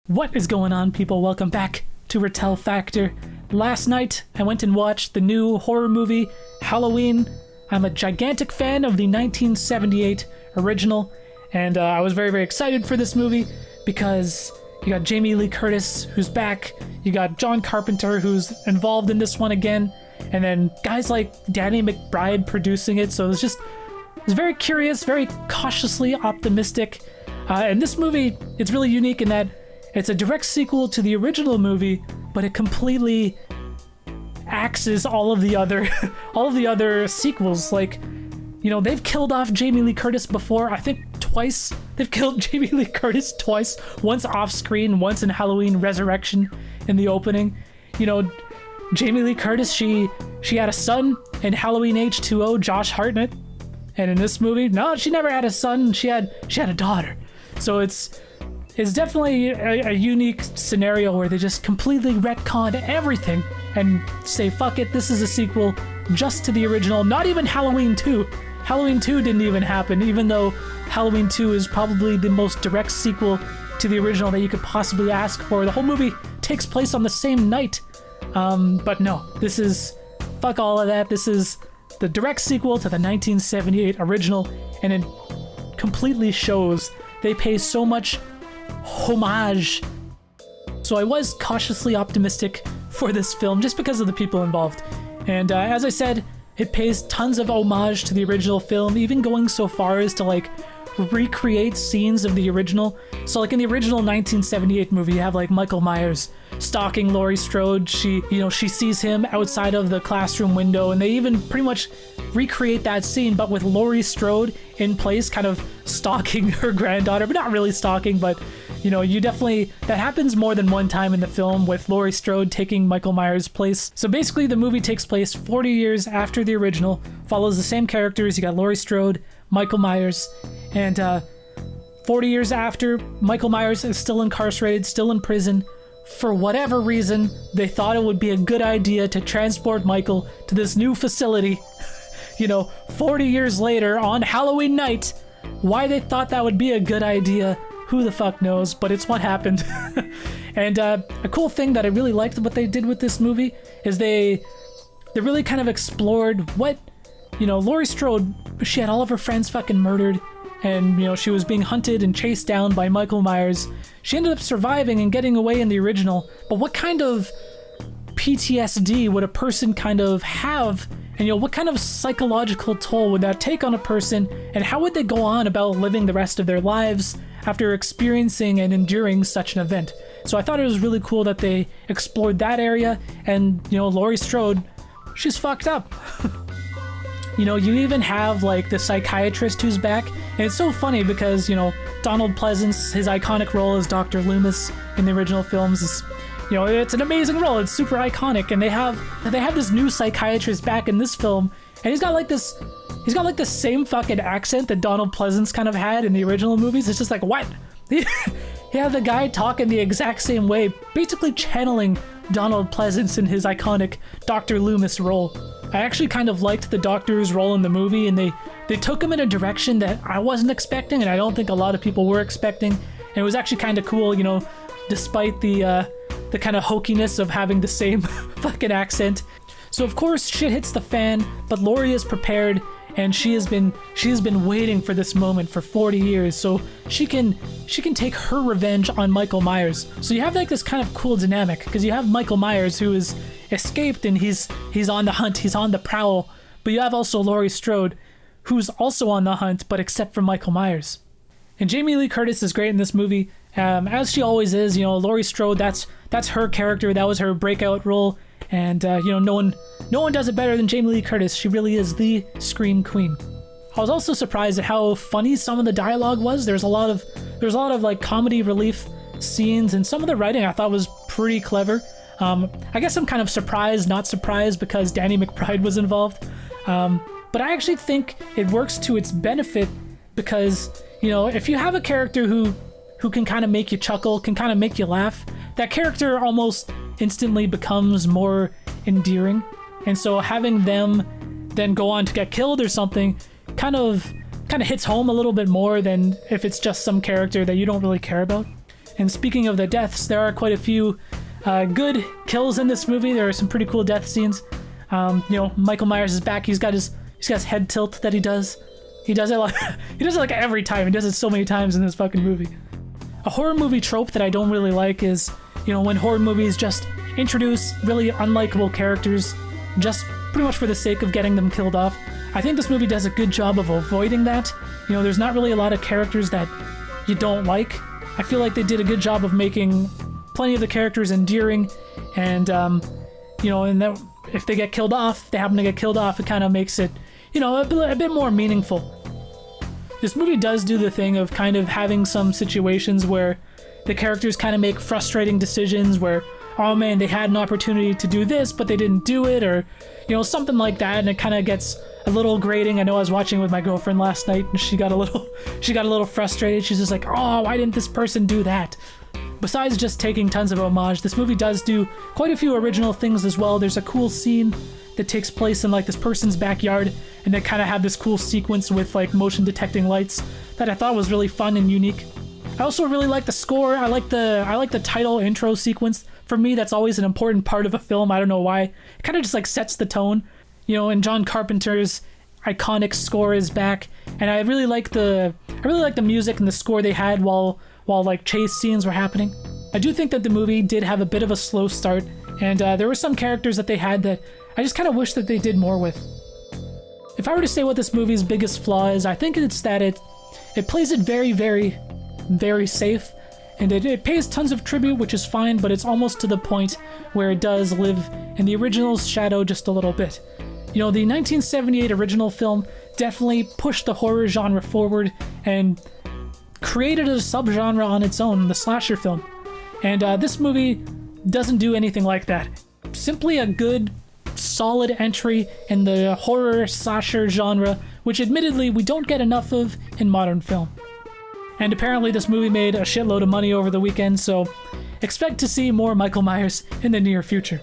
What is going on, people? Welcome back to Retell Factor. Last night, I went and watched the new horror movie, Halloween. I'm a gigantic fan of the 1978 original, and I was very, very excited for this movie because you got Jamie Lee Curtis, who's back, you got John Carpenter, who's involved in this one again, and then guys like Danny McBride producing it, so it was very curious, very cautiously optimistic. And this movie, it's really unique in that it's a direct sequel to the original movie, but it completely axes all of the other sequels. Like, you know, they've killed off Jamie Lee Curtis before, I think twice. They've killed Jamie Lee Curtis twice, once off screen, once in Halloween Resurrection in the opening. You know, Jamie Lee Curtis, she had a son in Halloween H2O, Josh Hartnett. And in this movie, no, she never had a son, she had a daughter. So it's definitely a unique scenario where they just completely retcon everything and say, fuck it, this is a sequel just to the original. Not even Halloween 2. Halloween 2 didn't even happen, even though Halloween 2 is probably the most direct sequel to the original that you could possibly ask for. The whole movie takes place on the same night. But no, this is, fuck all of that. This is the direct sequel to the 1978 original, and it completely shows they pay so much homage. So I was cautiously optimistic for this film just because of the people involved. And as I said, it pays tons of homage to the original film, even going so far as to like recreate scenes of the original. So like in the original 1978 movie, you have like Michael Myers stalking Laurie Strode. She sees him outside of the classroom window, and they even pretty much recreate that scene, but with Laurie Strode in place, kind of stalking her granddaughter, but not really stalking, but you know, that happens more than one time in the film with Laurie Strode taking Michael Myers' place. So basically the movie takes place 40 years after the original, follows the same characters. You got Laurie Strode, Michael Myers, and 40 years after, Michael Myers is still incarcerated, still in prison. For whatever reason, they thought it would be a good idea to transport Michael to this new facility. You know, 40 years later on Halloween night. Why they thought that would be a good idea, who the fuck knows, but it's what happened. And a cool thing that I really liked what they did with this movie is they really kind of explored what, you know, Laurie Strode, she had all of her friends fucking murdered, and, you know, she was being hunted and chased down by Michael Myers. She ended up surviving and getting away in the original, but what kind of PTSD would a person kind of have? And, you know, what kind of psychological toll would that take on a person, and how would they go on about living the rest of their lives after experiencing and enduring such an event? So I thought it was really cool that they explored that area, and, you know, Laurie Strode, she's fucked up. You know, you even have like the psychiatrist who's back, and it's so funny because, you know, Donald Pleasance, his iconic role as Dr. Loomis in the original films is, you know, it's an amazing role. It's super iconic, and they have this new psychiatrist back in this film, and he's got like the same fucking accent that Donald Pleasance kind of had in the original movies. It's just like, what? Yeah, the guy talking the exact same way, basically channeling Donald Pleasance in his iconic Dr. Loomis role. I actually kind of liked the Doctor's role in the movie, and they took him in a direction that I wasn't expecting, and I don't think a lot of people were expecting. And it was actually kind of cool, you know, despite the kind of hokiness of having the same fucking accent. So of course shit hits the fan, but Laurie is prepared, and she has been waiting for this moment for 40 years, so she can take her revenge on Michael Myers. So you have like this kind of cool dynamic, because you have Michael Myers, who is escaped and he's on the hunt, he's on the prowl, but you have also Laurie Strode, who's also on the hunt, but except for Michael Myers. And Jamie Lee Curtis is great in this movie, as she always is. You know, Laurie Strode, that's her character, that was her breakout role, and you know, no one does it better than Jamie Lee Curtis. She really is the scream queen. I was also surprised at how funny some of the dialogue was. There's a lot of like comedy relief scenes, and some of the writing I thought was pretty clever. I guess I'm kind of surprised, not surprised, because Danny McBride was involved. But I actually think it works to its benefit, because, you know, if you have a character who can kind of make you chuckle, can kind of make you laugh, that character almost instantly becomes more endearing. And so having them then go on to get killed or something kind of hits home a little bit more than if it's just some character that you don't really care about. And speaking of the deaths, there are quite a few good kills in this movie. There are some pretty cool death scenes. Michael Myers is back. He's got his head tilt that he does. He does it like every time. He does it so many times in this fucking movie. A horror movie trope that I don't really like is, when horror movies just introduce really unlikable characters just pretty much for the sake of getting them killed off. I think this movie does a good job of avoiding that. There's not really a lot of characters that you don't like. I feel like they did a good job of making plenty of the characters endearing, and and that if they get killed off, they happen to get killed off, it kind of makes it, a bit more meaningful. This movie does do the thing of kind of having some situations where the characters kind of make frustrating decisions where, oh man, they had an opportunity to do this, but they didn't do it, or, something like that, and it kind of gets a little grating. I know I was watching with my girlfriend last night, and she got a little frustrated. She's just like, oh, why didn't this person do that? Besides just taking tons of homage, this movie does do quite a few original things as well. There's a cool scene that takes place in like this person's backyard, and they kind of have this cool sequence with like motion detecting lights that I thought was really fun and unique. I also really like the score. I like the title intro sequence. For me, that's always an important part of a film. I don't know why. It kind of just like sets the tone. And John Carpenter's iconic score is back, and I really like the music and the score they had while like chase scenes were happening. I do think that the movie did have a bit of a slow start, and there were some characters that they had that I just kind of wish that they did more with. If I were to say what this movie's biggest flaw is, I think it's that it plays it very, very, very safe, and it pays tons of tribute, which is fine, but it's almost to the point where it does live in the original's shadow just a little bit. The 1978 original film definitely pushed the horror genre forward and created a subgenre on its own, the slasher film. And this movie doesn't do anything like that. Simply a good, solid entry in the horror slasher genre, which admittedly we don't get enough of in modern film. And apparently this movie made a shitload of money over the weekend, so expect to see more Michael Myers in the near future.